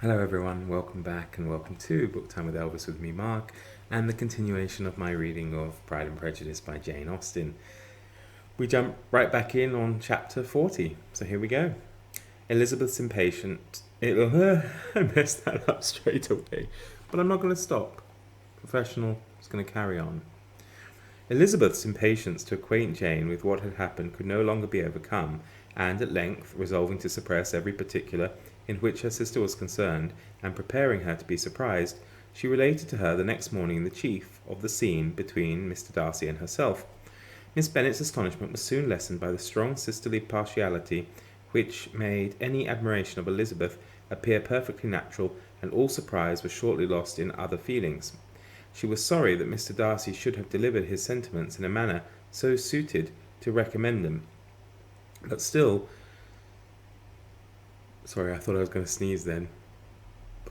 Hello everyone, welcome back and welcome to Book Time with Elvis with me, Mark, and the continuation of my reading of Pride and Prejudice by Jane Austen. We jump right back in on chapter 40, so here we go. Elizabeth's impatient. I messed that up straight away, but I'm not going to stop. Professional is going to carry on. Elizabeth's impatience to acquaint Jane with what had happened could no longer be overcome, and at length, resolving to suppress every particular in which her sister was concerned, and preparing her to be surprised, she related to her the next morning the chief of the scene between Mr. Darcy and herself. Miss Bennet's astonishment was soon lessened by the strong sisterly partiality which made any admiration of Elizabeth appear perfectly natural, and all surprise was shortly lost in other feelings. She was sorry that Mr. Darcy should have delivered his sentiments in a manner so suited to recommend them, but still... Sorry, I thought I was going to sneeze then.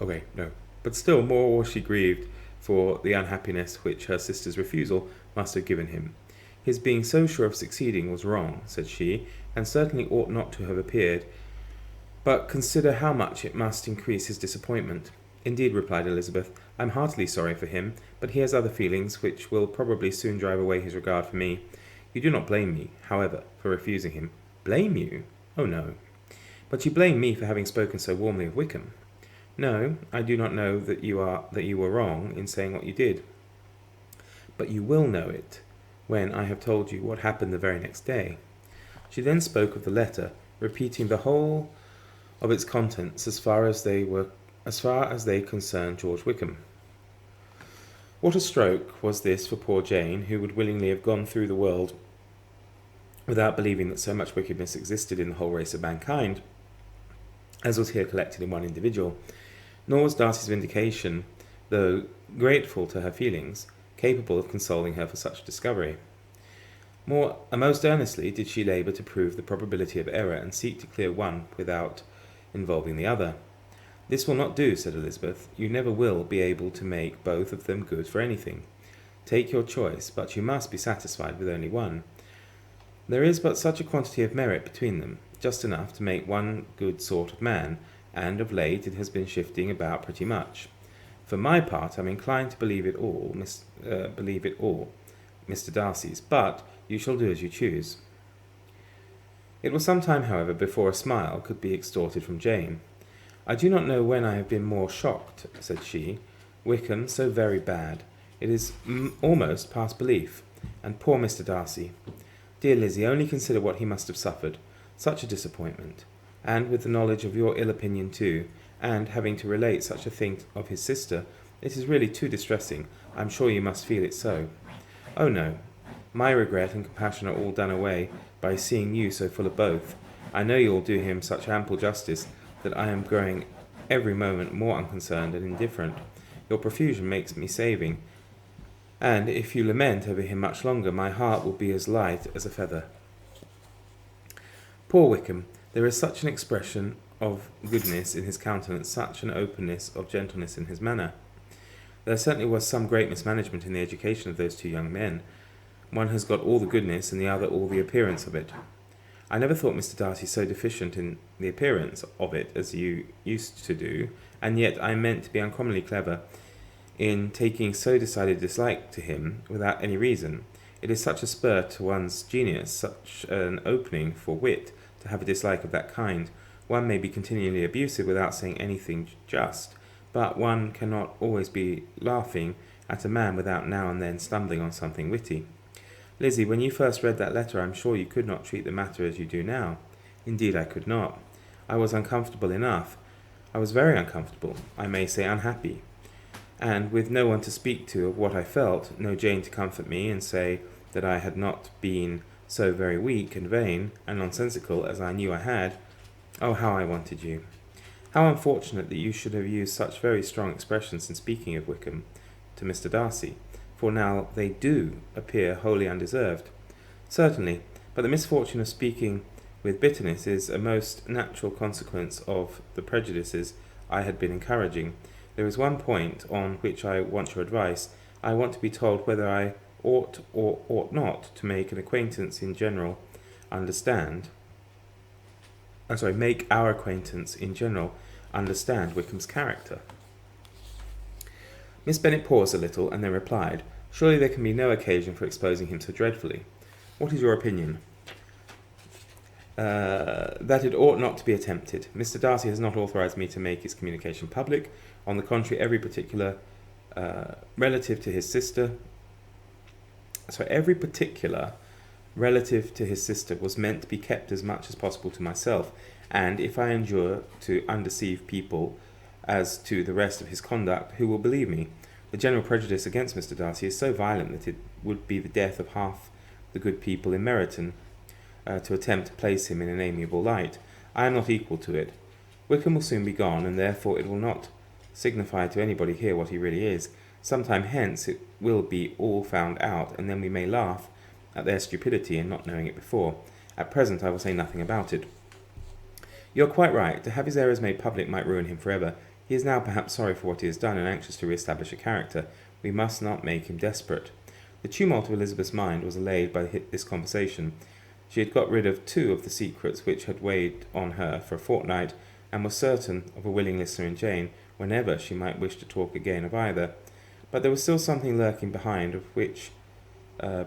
Okay, no. But still more was she grieved for the unhappiness which her sister's refusal must have given him. His being so sure of succeeding was wrong, said she, and certainly ought not to have appeared. But consider how much it must increase his disappointment. Indeed, replied Elizabeth, I'm heartily sorry for him, but he has other feelings which will probably soon drive away his regard for me. You do not blame me, however, for refusing him. Blame you? Oh, no. But you blame me for having spoken so warmly of Wickham. No, I do not know that you were wrong in saying what you did. But you will know it when I have told you what happened the very next day. She then spoke of the letter, repeating the whole of its contents as far as they concerned George Wickham. What a stroke was this for poor Jane, who would willingly have gone through the world without believing that so much wickedness existed in the whole race of mankind as was here collected in one individual. Nor was Darcy's vindication, though grateful to her feelings, capable of consoling her for such discovery. Most earnestly did she labour to prove the probability of error, and seek to clear one without involving the other. This will not do, said Elizabeth. You never will be able to make both of them good for anything. Take your choice, but you must be satisfied with only one. There is but such a quantity of merit between them, just enough to make one good sort of man, and of late it has been shifting about pretty much. For my part, I'm inclined to believe it all, Mr. Darcy's, but you shall do as you choose. It was some time, however, before a smile could be extorted from Jane. I do not know when I have been more shocked, said she. Wickham so very bad. It is almost past belief. And poor Mr. Darcy. Dear Lizzie, only consider what he must have suffered. Such a disappointment, and with the knowledge of your ill opinion too, and having to relate such a thing of his sister, it is really too distressing. I'm sure you must feel it so. Oh no, my regret and compassion are all done away by seeing you so full of both. I know you will do him such ample justice that I am growing every moment more unconcerned and indifferent. Your profusion makes me saving, and if you lament over him much longer, my heart will be as light as a feather. Poor Wickham, there is such an expression of goodness in his countenance, such an openness of gentleness in his manner. There certainly was some great mismanagement in the education of those two young men. One has got all the goodness, and the other all the appearance of it. I never thought Mr. Darcy so deficient in the appearance of it as you used to do, and yet I meant to be uncommonly clever in taking so decided dislike to him without any reason. It is such a spur to one's genius, such an opening for wit, to have a dislike of that kind. One may be continually abusive without saying anything just, but one cannot always be laughing at a man without now and then stumbling on something witty. Lizzie, when you first read that letter, I'm sure you could not treat the matter as you do now. Indeed, I could not. I was uncomfortable enough. I was very uncomfortable, I may say unhappy. And with no one to speak to of what I felt, no Jane to comfort me and say that I had not been so very weak and vain and nonsensical as I knew I had. Oh, how I wanted you! How unfortunate that you should have used such very strong expressions in speaking of Wickham to Mr. Darcy, for now they do appear wholly undeserved. Certainly, but the misfortune of speaking with bitterness is a most natural consequence of the prejudices I had been encouraging. There is one point on which I want your advice. I want to be told whether I ought or ought not to make an acquaintance in general make our acquaintance in general understand Wickham's character. Miss Bennet paused a little, and then replied, "Surely there can be no occasion for exposing him so dreadfully. What is your opinion?" That it ought not to be attempted. Mr. Darcy has not authorised me to make his communication public. On the contrary, every particular relative to his sister was meant to be kept as much as possible to myself, and if I endure to undeceive people as to the rest of his conduct, who will believe me? The general prejudice against Mr. Darcy is so violent that it would be the death of half the good people in Meryton to attempt to place him in an amiable light. I am not equal to it. Wickham will soon be gone, and therefore it will not signify to anybody here what he really is. Some time hence it will be all found out, and then we may laugh at their stupidity in not knowing it before. At present I will say nothing about it. You are quite right. To have his errors made public might ruin him forever. He is now perhaps sorry for what he has done, and anxious to re-establish a character. We must not make him desperate. The tumult of Elizabeth's mind was allayed by this conversation. She had got rid of 2 of the secrets which had weighed on her for a fortnight, and was certain of a willing listener in Jane, whenever she might wish to talk again of either. But there was still something lurking behind, of which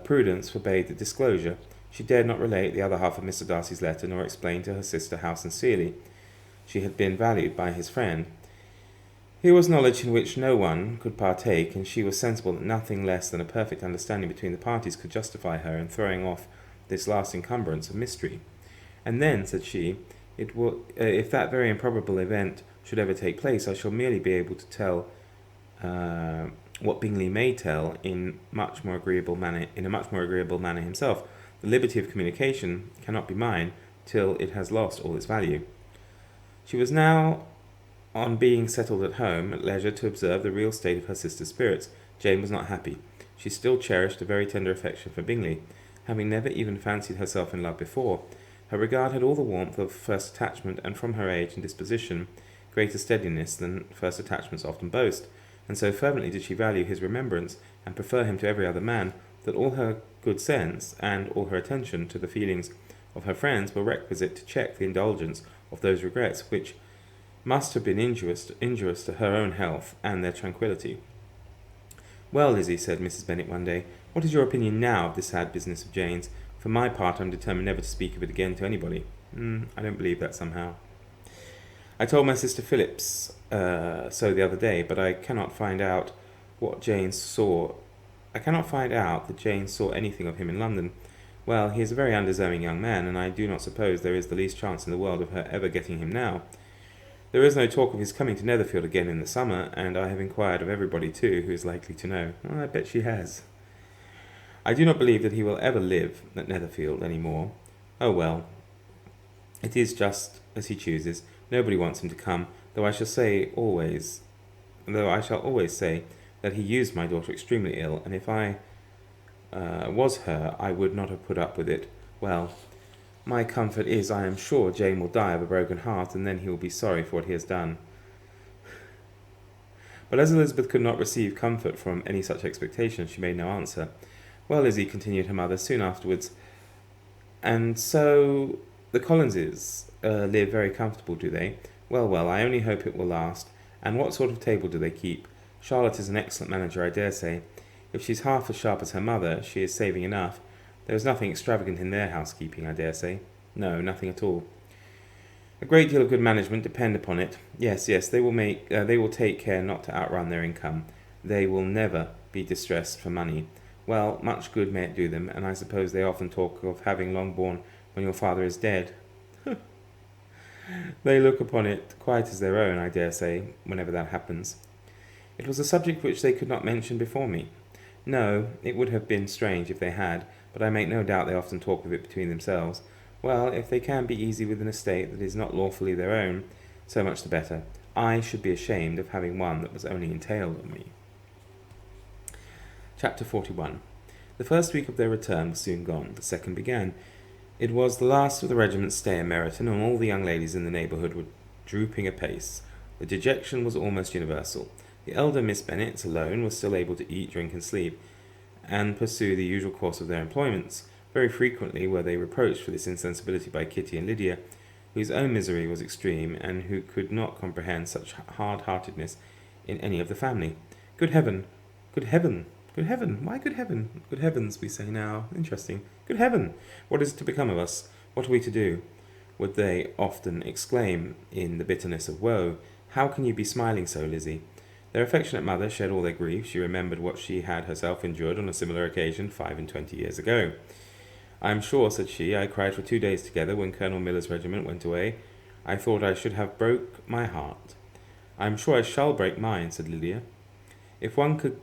prudence forbade the disclosure. She dared not relate the other half of Mr. Darcy's letter, nor explain to her sister how sincerely she had been valued by his friend. Here was knowledge in which no one could partake, and she was sensible that nothing less than a perfect understanding between the parties could justify her in throwing off this last encumbrance of mystery. And then, said she, if that very improbable event should ever take place, I shall merely be able to tell what Bingley may tell in a much more agreeable manner himself. The liberty of communication cannot be mine till it has lost all its value. She was now, on being settled at home, at leisure to observe the real state of her sister's spirits. Jane was not happy. She still cherished a very tender affection for Bingley, having never even fancied herself in love before. Her regard had all the warmth of first attachment, and from her age and disposition, greater steadiness than first attachments often boast, and so fervently did she value his remembrance, and prefer him to every other man, that all her good sense, and all her attention to the feelings of her friends, were requisite to check the indulgence of those regrets which must have been injurious to her own health and their tranquillity. "Well, Lizzie," said Mrs. Bennet one day, "what is your opinion now of this sad business of Jane's? For my part, I am determined never to speak of it again to anybody." I don't believe that somehow. "I told my sister Phillips so the other day, but I cannot find out that Jane saw anything of him in London. Well, he is a very undeserving young man, and I do not suppose there is the least chance in the world of her ever getting him now. There is no talk of his coming to Netherfield again in the summer, and I have inquired of everybody, too, who is likely to know. I bet she has. I do not believe that he will ever live at Netherfield any more. Oh well, it is just as he chooses. Nobody wants him to come, though I shall always say that he used my daughter extremely ill, and if I was her, I would not have put up with it. Well, my comfort is, I am sure Jane will die of a broken heart, and then he will be sorry for what he has done." But as Elizabeth could not receive comfort from any such expectation, she made no answer. "Well, Lizzie," continued her mother soon afterwards, "and so the Collinses live very comfortable, do they? Well, well, I only hope it will last. And what sort of table do they keep? Charlotte is an excellent manager, I dare say. If she's half as sharp as her mother, she is saving enough. There is nothing extravagant in their housekeeping, I dare say. No, nothing at all. A great deal of good management, depend upon it. Yes, they will take care not to outrun their income. They will never be distressed for money. Well, much good may it do them, and I suppose they often talk of having Longbourn when your father is dead. They look upon it quite as their own, I dare say, whenever that happens. It was a subject which they could not mention before me. No, it would have been strange if they had, but I make no doubt they often talk of it between themselves. Well, if they can be easy with an estate that is not lawfully their own, so much the better. I should be ashamed of having one that was only entailed on me." Chapter 41. The first week of their return was soon gone. The second began. It was the last of the regiment's stay in Meryton, and all the young ladies in the neighbourhood were drooping apace. The dejection was almost universal. The elder Miss Bennet alone was still able to eat, drink, and sleep, and pursue the usual course of their employments. Very frequently were they reproached for this insensibility by Kitty and Lydia, whose own misery was extreme, and who could not comprehend such hard-heartedness in any of the family. Good heaven! Good heaven! Good heaven! Why good heaven? Good heavens, we say now. Interesting. Good heaven! What is to become of us? What are we to do? Would they often exclaim in the bitterness of woe. How can you be smiling so, Lizzie? Their affectionate mother shared all their grief. She remembered what she had herself endured on a similar occasion 25 years ago. I am sure, said she, I cried for 2 days together when Colonel Miller's regiment went away. I thought I should have broke my heart. I am sure I shall break mine, said Lydia. If one could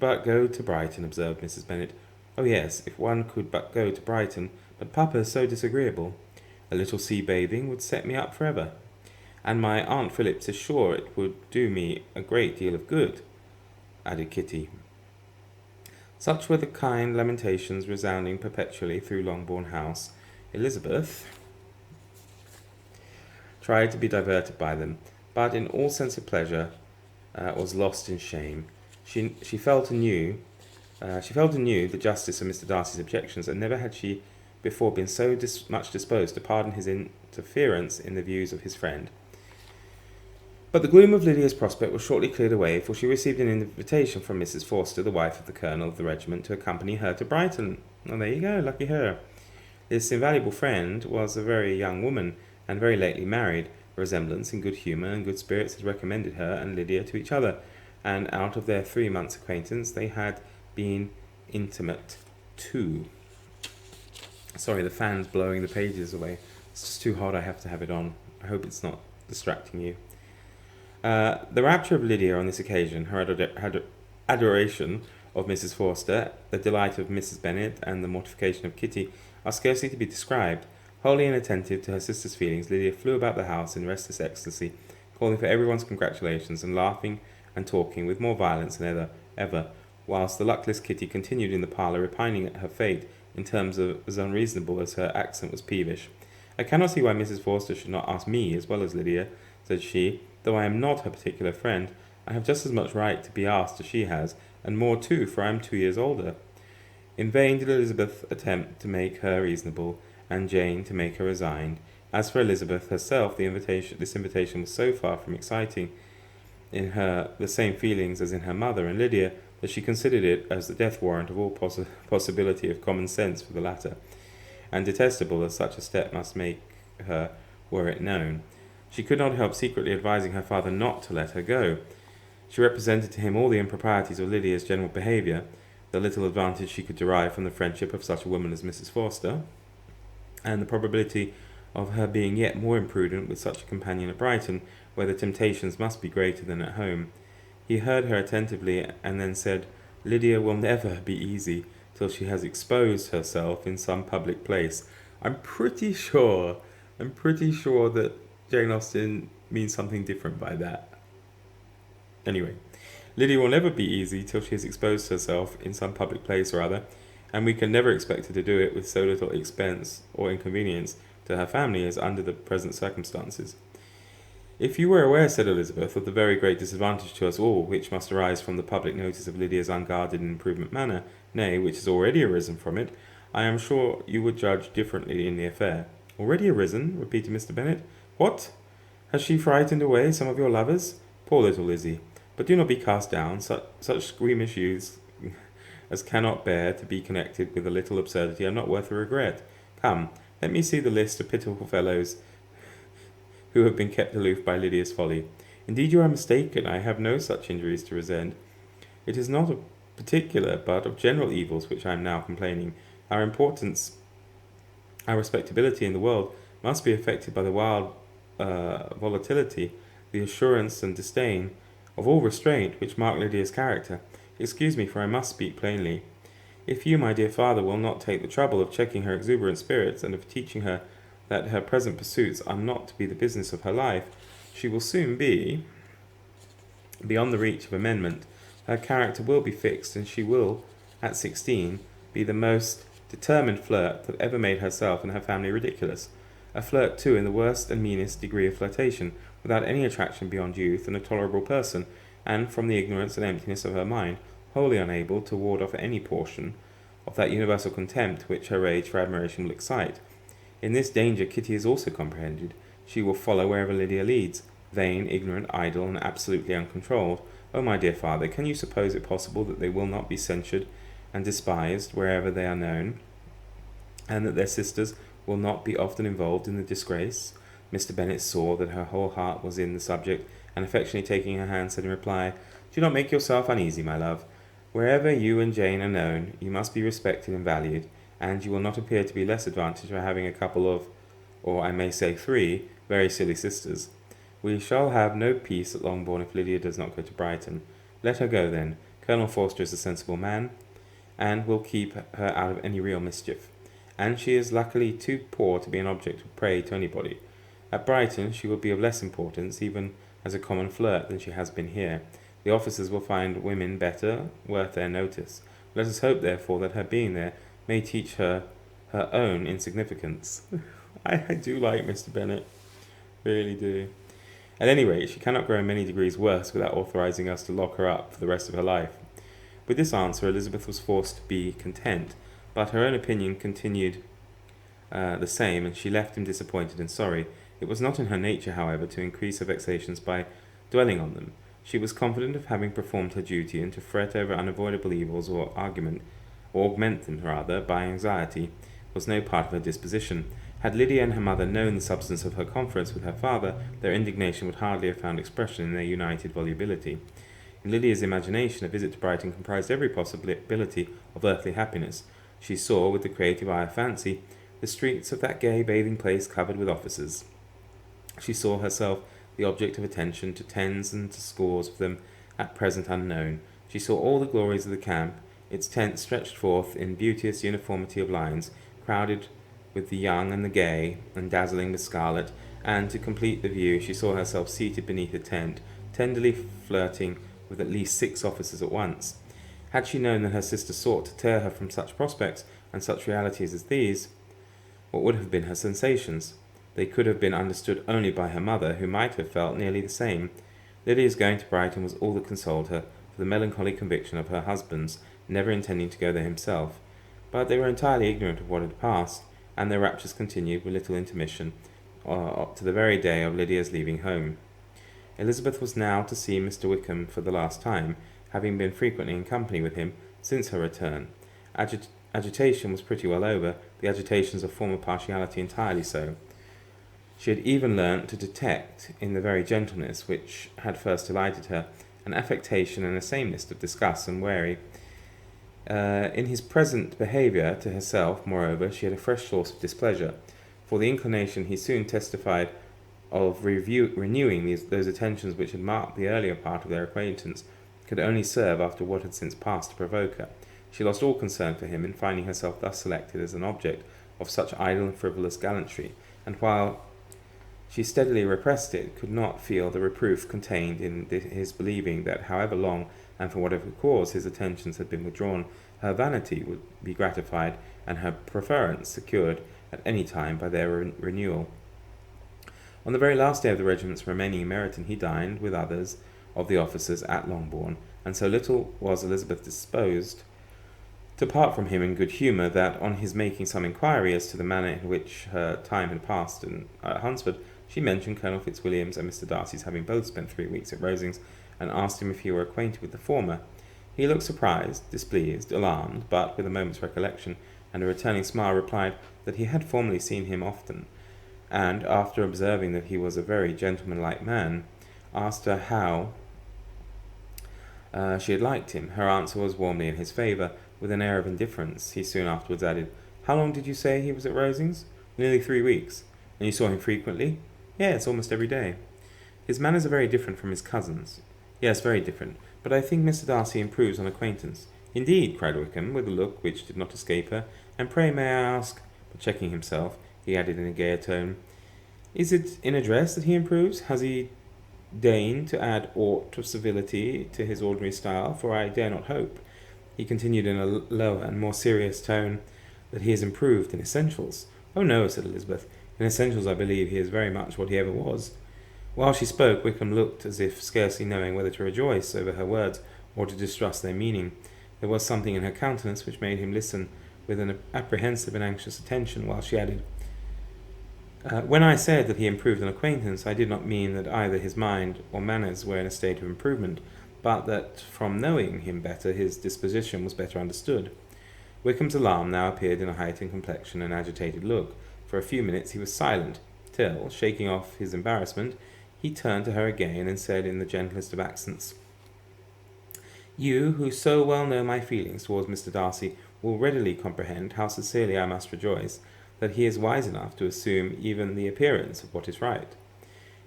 but go to Brighton, observed Mrs. Bennet. Oh yes, if one could but go to Brighton, but Papa is so disagreeable. A little sea-bathing would set me up for ever. And my Aunt Phillips is sure it would do me a great deal of good, added Kitty. Such were the kind lamentations resounding perpetually through Longbourn House. Elizabeth tried to be diverted by them, but in all sense of pleasure was lost in shame. She felt anew the justice of Mr. Darcy's objections, and never had she before been so much disposed to pardon his interference in the views of his friend. But the gloom of Lydia's prospect was shortly cleared away, for she received an invitation from Mrs. Forster, the wife of the colonel of the regiment, to accompany her to Brighton. Oh, there you go, lucky her. This invaluable friend was a very young woman, and very lately married. Resemblance in good humour and good spirits had recommended her and Lydia to each other, and out of their 3 months' acquaintance they had been intimate too. Sorry, the fan's blowing the pages away. It's just too hot, I have to have it on. I hope it's not distracting you. The rapture of Lydia on this occasion, her adoration of Mrs. Forster, the delight of Mrs. Bennet, and the mortification of Kitty, are scarcely to be described. Wholly inattentive to her sister's feelings, Lydia flew about the house in restless ecstasy, calling for everyone's congratulations, and laughing and talking with more violence than ever, whilst the luckless Kitty continued in the parlour, repining at her fate in terms as unreasonable as her accent was peevish. I cannot see why Mrs. Forster should not ask me as well as Lydia, said she. Though I am not her particular friend, I have just as much right to be asked as she has, and more too, for I am 2 years older. In vain did Elizabeth attempt to make her reasonable, and Jane to make her resigned. As for Elizabeth herself, this invitation was so far from exciting in her the same feelings as in her mother and Lydia, that she considered it as the death warrant of all possibility of common sense for the latter, and detestable as such a step must make her were it known. She could not help secretly advising her father not to let her go. She represented to him all the improprieties of Lydia's general behaviour, the little advantage she could derive from the friendship of such a woman as Mrs. Forster, and the probability of her being yet more imprudent with such a companion at Brighton, where the temptations must be greater than at home. He heard her attentively, and then said, Lydia will never be easy till she has exposed herself in some public place. I'm pretty sure that Jane Austen means something different by that. Anyway, Lydia will never be easy till she has exposed herself in some public place or other, and we can never expect her to do it with so little expense or inconvenience to her family as under the present circumstances. If you were aware, said Elizabeth, of the very great disadvantage to us all which must arise from the public notice of Lydia's unguarded and imprudent manner, nay, which has already arisen from it, I am sure you would judge differently in the affair. Already arisen? Repeated Mr. Bennet. What? Has she frightened away some of your lovers? Poor little Lizzie. But do not be cast down. Such squeamish youths as cannot bear to be connected with a little absurdity are not worth a regret. Come, let me see the list of pitiful fellows who have been kept aloof by Lydia's folly. Indeed, you are mistaken. I have no such injuries to resent. It is not of particular, but of general evils which I am now complaining. Our importance, our respectability in the world, must be affected by the wild volatility, the assurance and disdain of all restraint which mark Lydia's character. Excuse me, for I must speak plainly. If you, my dear father, will not take the trouble of checking her exuberant spirits, and of teaching her that her present pursuits are not to be the business of her life, she will soon be beyond the reach of amendment. Her character will be fixed, and she will, at 16, be the most determined flirt that ever made herself and her family ridiculous. A flirt, too, in the worst and meanest degree of flirtation, without any attraction beyond youth, and a tolerable person, and, from the ignorance and emptiness of her mind, wholly unable to ward off any portion of that universal contempt which her rage for admiration will excite. In this danger Kitty is also comprehended. She will follow wherever Lydia leads, vain, ignorant, idle, and absolutely uncontrolled. Oh, my dear father, can you suppose it possible that they will not be censured and despised wherever they are known, and that their sisters will not be often involved in the disgrace? Mr. Bennet saw that her whole heart was in the subject, and affectionately taking her hand, said in reply, "Do not make yourself uneasy, my love. Wherever you and Jane are known, you must be respected and valued, and you will not appear to be less advantaged by having a couple of, or I may say 3, very silly sisters. We shall have no peace at Longbourn if Lydia does not go to Brighton. Let her go then. Colonel Forster is a sensible man, and will keep her out of any real mischief, and she is luckily too poor to be an object of prey to anybody. At Brighton she will be of less importance, even as a common flirt, than she has been here. The officers will find women better worth their notice. Let us hope, therefore, that her being there may teach her her own insignificance." I do like Mr. Bennet, really do. "At any rate, she cannot grow many degrees worse without authorizing us to lock her up for the rest of her life." With this answer Elizabeth was forced to be content, but her own opinion continued the same, and she left him disappointed and sorry. It was not in her nature, however, to increase her vexations by dwelling on them. She was confident of having performed her duty, and to fret over unavoidable evils or augment them rather, by anxiety, was no part of her disposition. Had Lydia and her mother known the substance of her conference with her father, their indignation would hardly have found expression in their united volubility. In Lydia's imagination, a visit to Brighton comprised every possibility of earthly happiness. She saw, with the creative eye of fancy, the streets of that gay bathing place covered with officers. She saw herself the object of attention to tens and to scores of them at present unknown. She saw all the glories of the camp, its tents stretched forth in beauteous uniformity of lines, crowded with the young and the gay, and dazzling with scarlet, and, to complete the view, she saw herself seated beneath a tent, tenderly flirting with at least 6 officers at once. Had she known that her sister sought to tear her from such prospects and such realities as these, what would have been her sensations? They could have been understood only by her mother, who might have felt nearly the same. Lydia's going to Brighton was all that consoled her, for the melancholy conviction of her husband's never intending to go there himself. But they were entirely ignorant of what had passed, and their raptures continued with little intermission to the very day of Lydia's leaving home. Elizabeth was now to see Mr. Wickham for the last time, having been frequently in company with him since her return. Agitation was pretty well over, the agitations of former partiality entirely so. She had even learnt to detect, in the very gentleness which had first delighted her, an affectation and a sameness of disgust and weary. In his present behaviour to herself, moreover, she had a fresh source of displeasure, for the inclination he soon testified of renewing those attentions which had marked the earlier part of their acquaintance could only serve after what had since passed to provoke her. She lost all concern for him in finding herself thus selected as an object of such idle and frivolous gallantry, and while she steadily repressed it, could not feel the reproof contained in his believing that, however long and for whatever cause his attentions had been withdrawn, her vanity would be gratified, and her preference secured at any time by their renewal. On the very last day of the regiment's remaining in Meryton, he dined, with others of the officers, at Longbourn, and so little was Elizabeth disposed to part from him in good humour, that, on his making some inquiry as to the manner in which her time had passed at Hunsford, she mentioned Colonel Fitzwilliam's and Mr. Darcy's having both spent 3 weeks at Rosings, and asked him if he were acquainted with the former. He looked surprised, displeased, alarmed, but, with a moment's recollection and a returning smile, replied that he had formerly seen him often, and, after observing that he was a very gentlemanlike man, asked her how she had liked him. Her answer was warmly in his favour, with an air of indifference. He soon afterwards added, "How long did you say he was at Rosings?" "Nearly 3 weeks." "And you saw him frequently?" "Yes, almost every day." "His manners are very different from his cousin's." "Yes, very different. But I think Mr. Darcy improves on acquaintance." "Indeed," cried Wickham, with a look which did not escape her. "And pray may I ask—" But checking himself, he added in a gayer tone, "Is it in address that he improves? Has he deigned to add aught of civility to his ordinary style? For I dare not hope," he continued in a lower and more serious tone, "that he has improved in essentials." "Oh no," said Elizabeth. "In essentials I believe he is very much what he ever was." While she spoke, Wickham looked as if scarcely knowing whether to rejoice over her words or to distrust their meaning. There was something in her countenance which made him listen with an apprehensive and anxious attention, while she added, When I said that he improved on acquaintance, I did not mean that either his mind or manners were in a state of improvement, but that from knowing him better his disposition was better understood. Wickham's alarm now appeared in a heightened complexion and agitated look. For a few minutes he was silent, till, shaking off his embarrassment, he turned to her again and said in the gentlest of accents, "You, who so well know my feelings towards Mr. Darcy, will readily comprehend how sincerely I must rejoice that he is wise enough to assume even the appearance of what is right.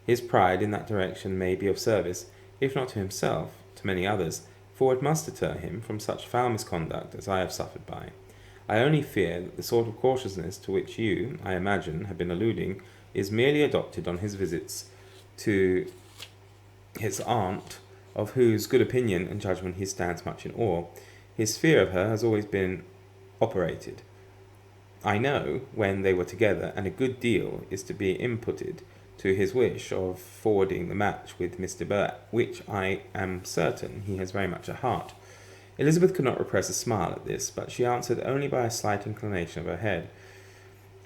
His pride in that direction may be of service, if not to himself, to many others, for it must deter him from such foul misconduct as I have suffered by. I only fear that the sort of cautiousness to which you, I imagine, have been alluding, is merely adopted on his visits to his aunt, of whose good opinion and judgment he stands much in awe. His fear of her has always been operated, I know, when they were together, and a good deal is to be imputed to his wish of forwarding the match with Mr. Burt, which I am certain he has very much at heart." Elizabeth could not repress a smile at this, but she answered only by a slight inclination of her head.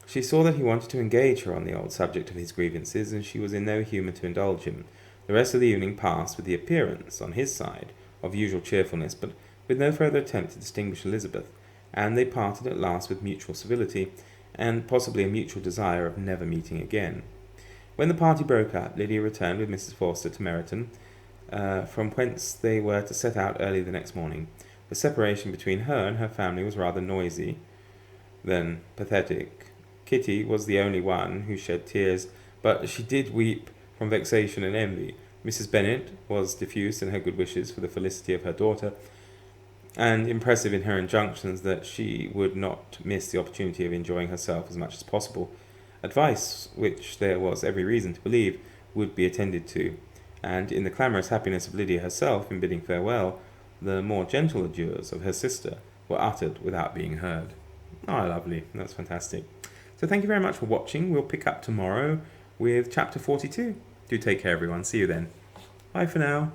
She saw that he wanted to engage her on the old subject of his grievances, and she was in no humour to indulge him. The rest of the evening passed with the appearance, on his side, of usual cheerfulness, but with no further attempt to distinguish Elizabeth, and they parted at last with mutual civility, and possibly a mutual desire of never meeting again. When the party broke up, Lydia returned with Mrs. Forster to Meryton, from whence they were to set out early the next morning. The separation between her and her family was rather noisy than pathetic. Kitty was the only one who shed tears, but she did weep from vexation and envy. Mrs. Bennet was diffuse in her good wishes for the felicity of her daughter, and impressive in her injunctions that she would not miss the opportunity of enjoying herself as much as possible, advice which there was every reason to believe would be attended to, and in the clamorous happiness of Lydia herself in bidding farewell, the more gentle adieus of her sister were uttered without being heard. Oh, lovely. That's fantastic. So thank you very much for watching. We'll pick up tomorrow with chapter 42. Do take care, everyone. See you then. Bye for now.